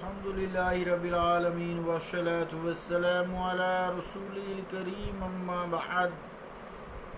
الحمد لله رب العالمين والصلاة والسلام على رسوله الكريم أما بعد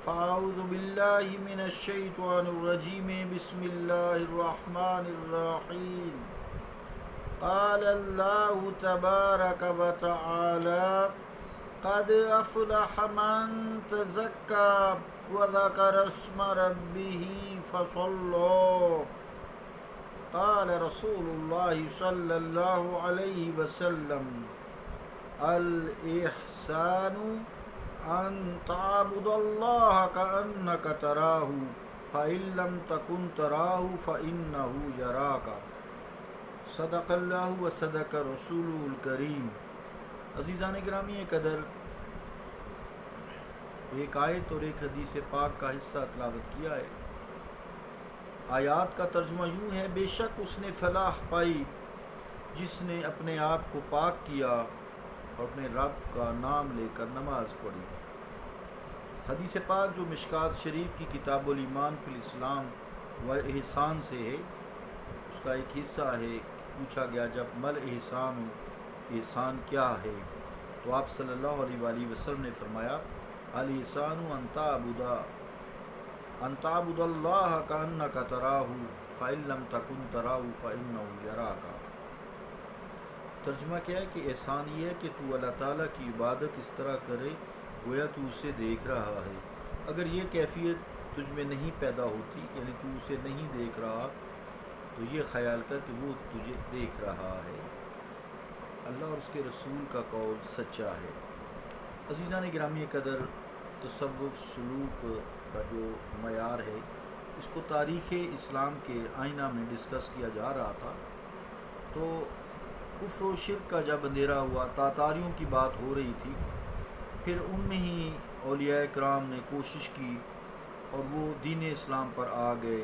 فأعوذ بالله من الشيطان الرجيم بسم الله الرحمن الرحيم قال الله تبارك وتعالى قد أفلح من تزكى وذكر اسم ربه فصلى قال رسول الله صلى الله عليه وسلم الإحسان أن تعبد الله كأنك تراه فإن لم تكن تراه فإنه يراك صدق اللہ و صدق رسول الکریم۔ عزیزان گرامی قدر، ایک آیت اور ایک حدیث پاک کا حصہ تلاوت کیا ہے۔ آیات کا ترجمہ یوں ہے: بے شک اس نے فلاح پائی جس نے اپنے آپ کو پاک کیا اور اپنے رب کا نام لے کر نماز پڑھی۔ حدیث پاک جو مشکات شریف کی کتاب الایمان فی الاسلام والاحسان سے ہے، اس کا ایک حصہ ہے۔ پوچھا گیا جب مل احسان، احسان کیا ہے، تو آپ صلی اللہ علیہ وآلہ وسلم نے فرمایا الاحسان ان تعبد اللہ کأنک تراہ فإن لم تکن تراہ فإنہ یراک۔ ترجمہ کیا ہے کہ احسان یہ ہے کہ تو اللہ تعالیٰ کی عبادت اس طرح کرے گویا تو اسے دیکھ رہا ہے۔ اگر یہ کیفیت تجھ میں نہیں پیدا ہوتی، یعنی تو اسے نہیں دیکھ رہا، تو یہ خیال کر کہ وہ تجھے دیکھ رہا ہے۔ اللہ اور اس کے رسول کا قول سچا ہے۔ عزیزان گرامی قدر، تصوف سلوک کا جو معیار ہے، اس کو تاریخ اسلام کے آئینہ میں ڈسکس کیا جا رہا تھا، تو کفر و شرک کا جب اندھیرا ہوا، تاتاریوں کی بات ہو رہی تھی، پھر ان میں ہی اولیاء کرام نے کوشش کی اور وہ دین اسلام پر آ گئے،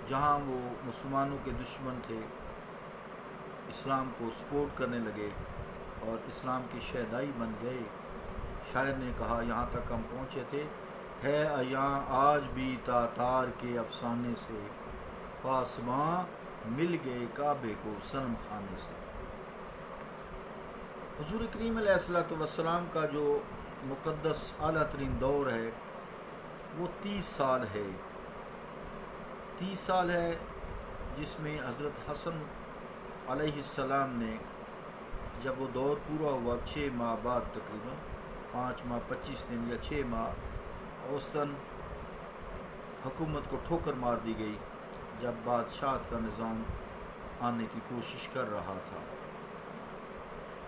جہاں وہ مسلمانوں کے دشمن تھے، اسلام کو سپورٹ کرنے لگے اور اسلام کی شہدائی بن گئے۔ شاعر نے کہا یہاں تک ہم پہنچے تھے، ہے ایاں آج بھی تاتار کے افسانے سے، پاسباں مل گئے کعبے کو صنم خانے سے۔ حضور کریم علیہ السلام کا جو مقدس اعلیٰ ترین دور ہے وہ 30 سال ہے۔ 30 سال ہے جس میں حضرت حسن علیہ السلام نے، جب وہ دور پورا ہوا 6 ماہ بعد، تقریباً 5 ماہ 25 دن یا 6 ماہ اوسطاً حکومت کو ٹھوکر مار دی گئی جب بادشاہت کا نظام آنے کی کوشش کر رہا تھا۔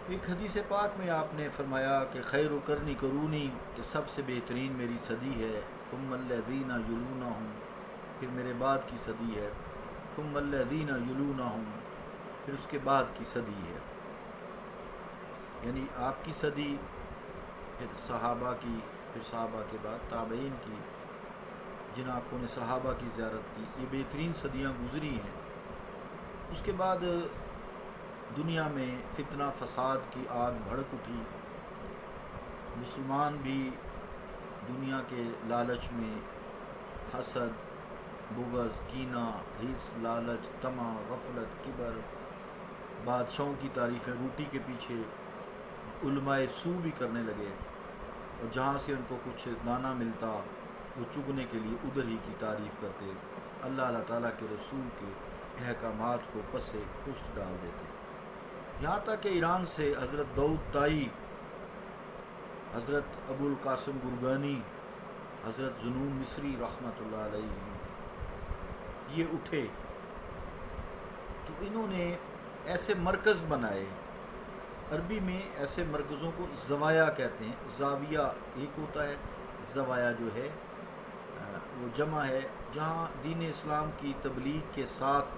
ایک حدیث پاک میں آپ نے فرمایا کہ خیر قرنی قرونی، کہ سب سے بہترین میری صدی ہے، ثم الذین یلونہم، پھر میرے بعد کی صدی ہے، ثم الذین یلونہم، پھر اس کے بعد کی صدی ہے، یعنی آپ کی صدی، پھر صحابہ کی، پھر صحابہ کے بعد تابعین کی، جن آنکھوں نے صحابہ کی زیارت کی، یہ بہترین صدیاں گزری ہیں۔ اس کے بعد دنیا میں فتنہ فساد کی آگ بھڑک اٹھی، مسلمان بھی دنیا کے لالچ میں حسد، بغض، کینہ، حرص، لالچ، طمع، غفلت، کبر، بادشاہوں کی تعریفیں، روٹی کے پیچھے علماء سو بھی کرنے لگے، اور جہاں سے ان کو کچھ دانہ ملتا وہ چگنے کے لیے ادھر ہی کی تعریف کرتے، اللہ تعالیٰ کے رسول کے احکامات کو پس پشت ڈال دیتے۔ یہاں تک کہ ایران سے حضرت داؤد طائی، حضرت ابو القاسم گرگانی، حضرت ذنون مصری رحمۃ اللہ علیہ یہ اٹھے، تو انہوں نے ایسے مرکز بنائے۔ عربی میں ایسے مرکزوں کو زوایا کہتے ہیں۔ زاویہ ایک ہوتا ہے، زوایا جو ہے وہ جمع ہے، جہاں دین اسلام کی تبلیغ کے ساتھ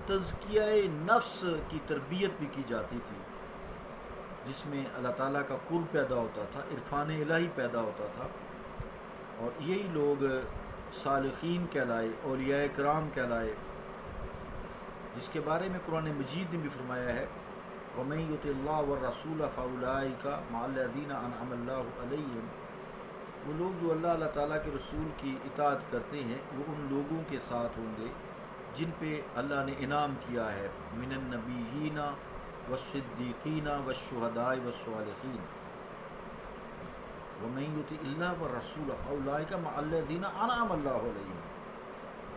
تزکیہ نفس کی تربیت بھی کی جاتی تھی، جس میں اللہ تعالیٰ کا قرب پیدا ہوتا تھا، عرفان الہی پیدا ہوتا تھا، اور یہی لوگ صالحین کہلائے، اولیاء کرام کہلائے، جس کے بارے میں قرآن مجید نے بھی فرمایا ہے وَمَن يُطِعِ اللَّهَ وَالرَّسُولَ فَأُولَٰئِكَ مَعَ الَّذِينَ أَنْعَمَ اللَّهُ عَلَيْهِمْ، وہ لوگ جو اللہ تعالیٰ کے رسول کی اطاعت کرتے ہیں وہ ان لوگوں کے ساتھ ہوں گے جن پہ اللہ نے انعام کیا ہے، من النبیین، والصدیقین والشہداء والصالحین ومن یطع اللہ والرسول فاولئک مع الذین انعم اللہ علیہم.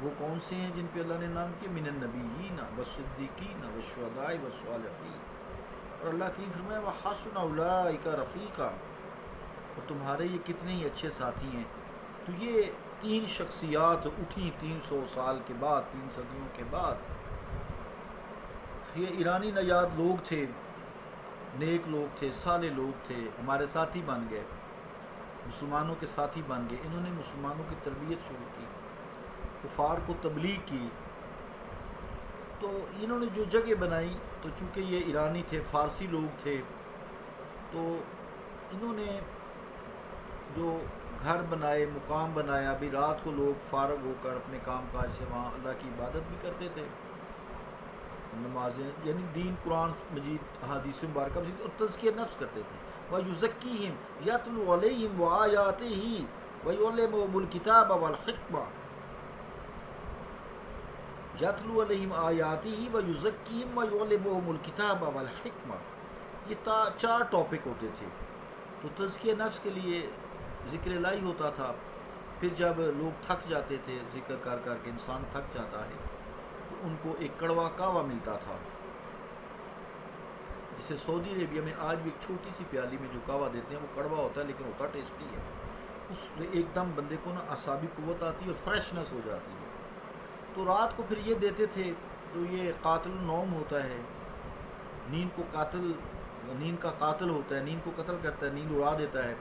وہ کون سے ہیں جن پہ اللہ نے نام کیا؟ من النبیین والصدیقین والشہداء والصالحین. اور اللہ کریم فرمایا وحسن اولئک رفیقا، اور تمہارے یہ کتنے ہی اچھے ساتھی ہیں. تو یہ تین شخصیات اٹھی 300 سال کے بعد، 3 صدیوں کے بعد. یہ ایرانی نژاد لوگ تھے، نیک لوگ تھے، صالح لوگ تھے، ہمارے ساتھی بن گئے، مسلمانوں کے ساتھی بن گئے. انہوں نے مسلمانوں کی تربیت شروع کی، کفار کو تبلیغ کی. تو انہوں نے جو جگہ بنائی، تو چونکہ یہ ایرانی تھے، فارسی لوگ تھے، تو انہوں نے جو گھر بنائے، مقام بنایا. ابھی رات کو لوگ فارغ ہو کر اپنے کام کاج سے وہاں اللہ کی عبادت بھی کرتے تھے، نمازیں، یعنی دین، قرآن مجید، احادیث مبارکہ اور تزکیہ نفس کرتے تھے. وَيُزَكِّيهِمْ يَتْلُو عَلَيْهِمْ وَآيَاتِهِ وَيُعَلِّمُهُمُ الْكِتَابَ وَالْحِكْمَةَ. یتلو علیہم آیاتہ ویزکیہم ویعلمہم الکتاب والحکمہ. یہ 4 ٹاپک ہوتے تھے. تو تزکیہ نفس کے لیے ذکر الہی ہوتا تھا. پھر جب لوگ تھک جاتے تھے، ذکر کر کر کے انسان تھک جاتا ہے، تو ان کو ایک کڑوا کہوا ملتا تھا، جسے سعودی عربیہ میں آج بھی ایک چھوٹی سی پیالی میں جو کہوا دیتے ہیں وہ کڑوا ہوتا ہے، لیکن ہوتا ٹیسٹی ہے. اس میں ایک دم بندے کو نا اعصابی قوت آتی ہے اور فریشنس ہو جاتی ہے. تو رات کو پھر یہ دیتے تھے. تو یہ قاتل النوم ہوتا ہے، نیند کا قاتل ہوتا ہے، نیند کو قتل کرتا ہے، نیند اڑا دیتا ہے.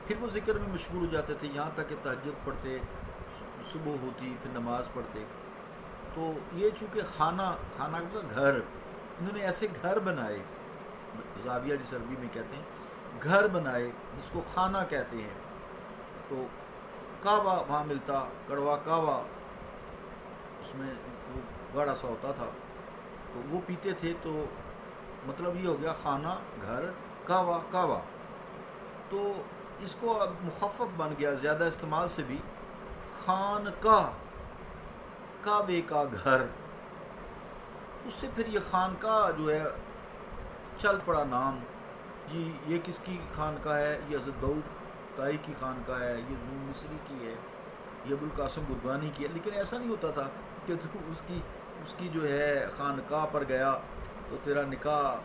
پھر وہ ذکر میں مشغول ہو جاتے تھے، یہاں تک کہ تہجد پڑھتے، صبح ہوتی، پھر نماز پڑھتے. تو یہ چونکہ خانہ کا گھر، انہوں نے ایسے گھر بنائے، زاویہ جس عربی میں کہتے ہیں، گھر بنائے جس کو خانہ کہتے ہیں. تو کعبہ وہاں ملتا، کڑوا کعبہ، اس میں وہ گاڑا سا ہوتا تھا، تو وہ پیتے تھے. تو مطلب یہ ہو گیا خانہ، گھر، کعبہ. تو اس کو اب مخفف بن گیا زیادہ استعمال سے بھی، خانقاہ، کعبے کا گھر. اس سے پھر یہ خانقاہ جو ہے چل پڑا نام. یہ کس کی خانقاہ ہے؟ یہ حضرت داؤد طائی کی خانقاہ ہے، یہ زو مصری کی ہے، یہ ابوالقاسم گرگانی کی ہے. لیکن ایسا نہیں ہوتا تھا کہ تو اس کی جو ہے خانقاہ پر گیا تو تیرا نکاح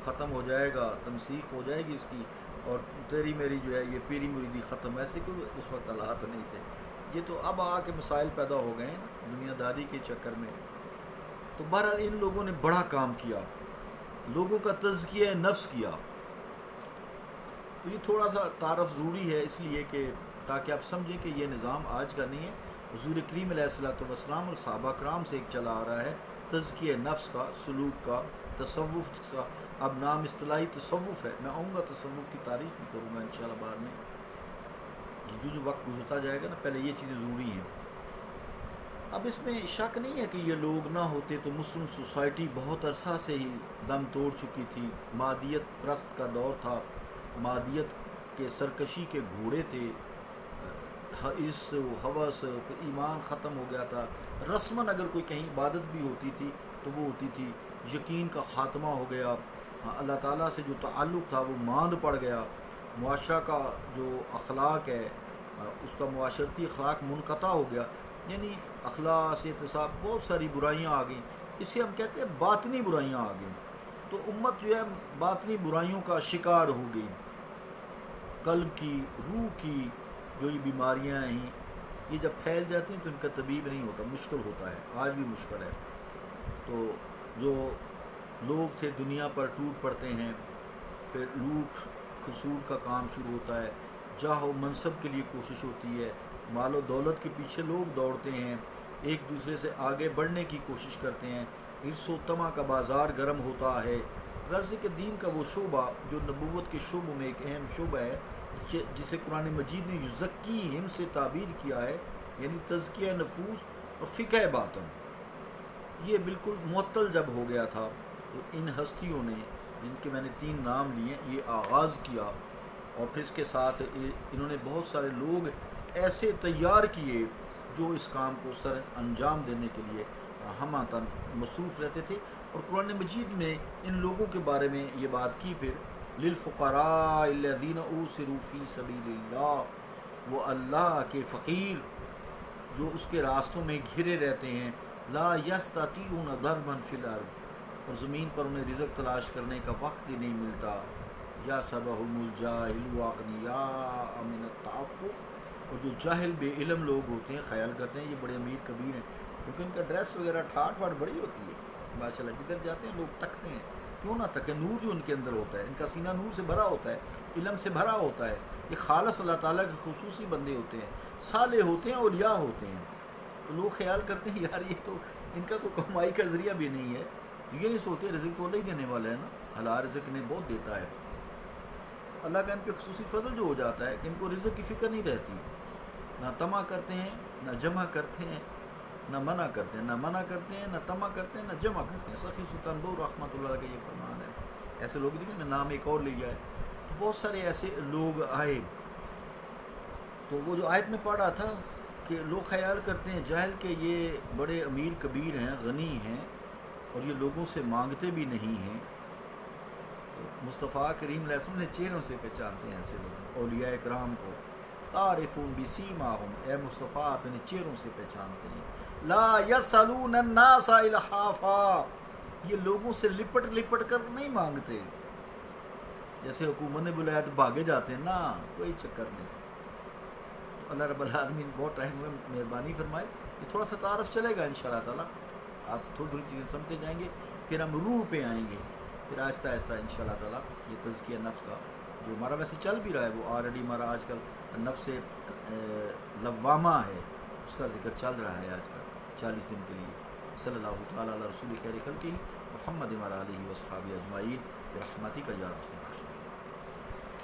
ختم ہو جائے گا، تنسیخ ہو جائے گی اس کی، اور تیری میری جو ہے یہ پیری مریدی ختم. ایسے کوئی اس وقت حالات نہیں تھے. یہ تو اب آ کے مسائل پیدا ہو گئے ہیں نا دنیا داری کے چکر میں. تو بہرحال ان لوگوں نے بڑا کام کیا، لوگوں کا تزکیہ نفس کیا. تو یہ تھوڑا سا تعارف ضروری ہے، اس لیے کہ تاکہ آپ سمجھیں کہ یہ نظام آج کا نہیں ہے، حضور کریم علیہ الصلوۃ والسلام اور صحابہ کرام سے ایک چلا آ رہا ہے، تزکیہ نفس کا، سلوک کا، تصوف کا. اب نام اصطلاحی تصوف ہے. میں آؤں گا تصوف کی تعریف بھی کروں گا انشاءاللہ بعد میں، جو وقت گزرتا جائے گا نا. پہلے یہ چیزیں ضروری ہیں. اب اس میں شک نہیں ہے کہ یہ لوگ نہ ہوتے تو مسلم سوسائٹی بہت عرصہ سے ہی دم توڑ چکی تھی. مادیت پرست کا دور تھا، مادیت کے سرکشی کے گھوڑے تھے، اس ہوس، ایمان ختم ہو گیا تھا. رسماً اگر کوئی کہیں عبادت بھی ہوتی تھی تو وہ ہوتی تھی، یقین کا خاتمہ ہو گیا، اللہ تعالیٰ سے جو تعلق تھا وہ ماند پڑ گیا. معاشرہ کا جو اخلاق ہے، اس کا معاشرتی اخلاق منقطع ہو گیا. یعنی اخلاص، احتساب، بہت ساری برائیاں آ گئیں. اسے ہم کہتے ہیں باطنی برائیاں آ گئیں. تو امت جو ہے باطنی برائیوں کا شکار ہو گئی. قلب کی، روح کی جو یہ بیماریاں ہیں، یہ جب پھیل جاتی ہیں تو ان کا طبیب نہیں ہوتا، مشکل ہوتا ہے، آج بھی مشکل ہے. تو جو لوگ تھے دنیا پر ٹوٹ پڑتے ہیں، پھر لوٹ کھسوٹ کا کام شروع ہوتا ہے، جاہ و منصب کے لیے کوشش ہوتی ہے، مال و دولت کے پیچھے لوگ دوڑتے ہیں، ایک دوسرے سے آگے بڑھنے کی کوشش کرتے ہیں، حرص و طمع کا بازار گرم ہوتا ہے. غرض کہ دین کا وہ شعبہ جو نبوت کے شعبوں میں ایک اہم شعبہ ہے، جسے قرآن مجید نے یزکیہم سے تعبیر کیا ہے، یعنی تزکیہ نفوس اور فقہ باطن، یہ بالکل معطل جب ہو گیا تھا. تو ان ہستیوں نے، جن کے میں نے 3 نام لیے، یہ آغاز کیا. اور پھر اس کے ساتھ انہوں نے بہت سارے لوگ ایسے تیار کیے جو اس کام کو سر انجام دینے کے لیے ہمہ تن مصروف رہتے تھے. اور قرآن مجید میں ان لوگوں کے بارے میں یہ بات کی پھر للفقراء الذین اوسروا فی سبیل اللہ، وہ اللہ کے فقیر جو اس کے راستوں میں گھرے رہتے ہیں، لا یستطیعون ضربا فی الارض، اور زمین پر انہیں رزق تلاش کرنے کا وقت ہی نہیں ملتا، یحسبہم الجاہل اغنیاء من التعفف، اور جو جاہل بے علم لوگ ہوتے ہیں خیال کرتے ہیں یہ بڑے امیر کبیر ہیں، کیونکہ ان کا ڈریس وغیرہ ٹھاٹ واٹ بڑی ہوتی ہے ماشاءاللہ، جدھر جاتے ہیں لوگ تکتے ہیں، کیوں نہ تکے، نور جو ان کے اندر ہوتا ہے، ان کا سینہ نور سے بھرا ہوتا ہے، علم سے بھرا ہوتا ہے، یہ خالص اللہ تعالیٰ کے خصوصی بندے ہوتے ہیں، صالح ہوتے ہیں، اولیاء ہوتے ہیں، تو لوگ خیال کرتے ہیں یار یہ تو ان کا تو کمائی کا ذریعہ بھی نہیں ہے، یہ نہیں سوچتے رزق تو اللہ ہی دینے والا ہے نا، حلال رزق انہیں بہت دیتا ہے، اللہ کا ان پہ خصوصی فضل جو ہو جاتا ہے کہ ان کو رزق کی فکر نہیں رہتی، نہ طمع کرتے ہیں نہ جمع کرتے ہیں نہ منع کرتے ہیں، نہ منع کرتے ہیں نہ طمع کرتے ہیں نہ جمع کرتے ہیں، سخی سلطان بہو رحمۃ اللہ علیہ کا یہ فرمان ہے، ایسے لوگ دیکھیں میں نام ایک اور لے جائے تو بہت سارے ایسے لوگ آئے، تو وہ جو آیت میں پڑھا تھا کہ لوگ خیال کرتے ہیں جاہل کہ یہ بڑے امیر کبیر ہیں، غنی ہیں، اور یہ لوگوں سے مانگتے بھی نہیں ہیں، تو مصطفیٰ کریم علیہ السلام نے چہروں سے پہچانتے ہیں ایسے لوگ، اولیاء کرام کو، تعرفون بسیماہم، اے مصطفیٰ آپ انہیں چہروں سے پہچانتے ہیں، لا یسألون الناس الحافا، یہ لوگوں سے لپٹ لپٹ کر نہیں مانگتے، جیسے حکومت نے بلایا تو بھاگے جاتے ہیں، نہ کوئی چکر نہیں، تو اللہ رب العالمین بہت ٹائم ہوئے، مہربانی فرمائے، یہ تھوڑا سا تعارف چلے گا انشاءاللہ تعالیٰ، آپ تھوڑی تھوڑی چیزیں سمجھتے جائیں گے، پھر ہم روح پہ آئیں گے، پھر آہستہ آہستہ انشاءاللہ تعالیٰ یہ تزکیہ نفس کا جو ہمارا ویسے چل بھی رہا ہے، وہ آلریڈی ہمارا آج کل نفس لوامہ ہے، اس کا ذکر چل رہا ہے آج کل 40 دن کے لیے، صلی اللہ تعالیٰ علی رسول خیر خلقہ محمد وعلی آلہ وصحبہ اجمعین برحمتک یا ارحم الراحمین۔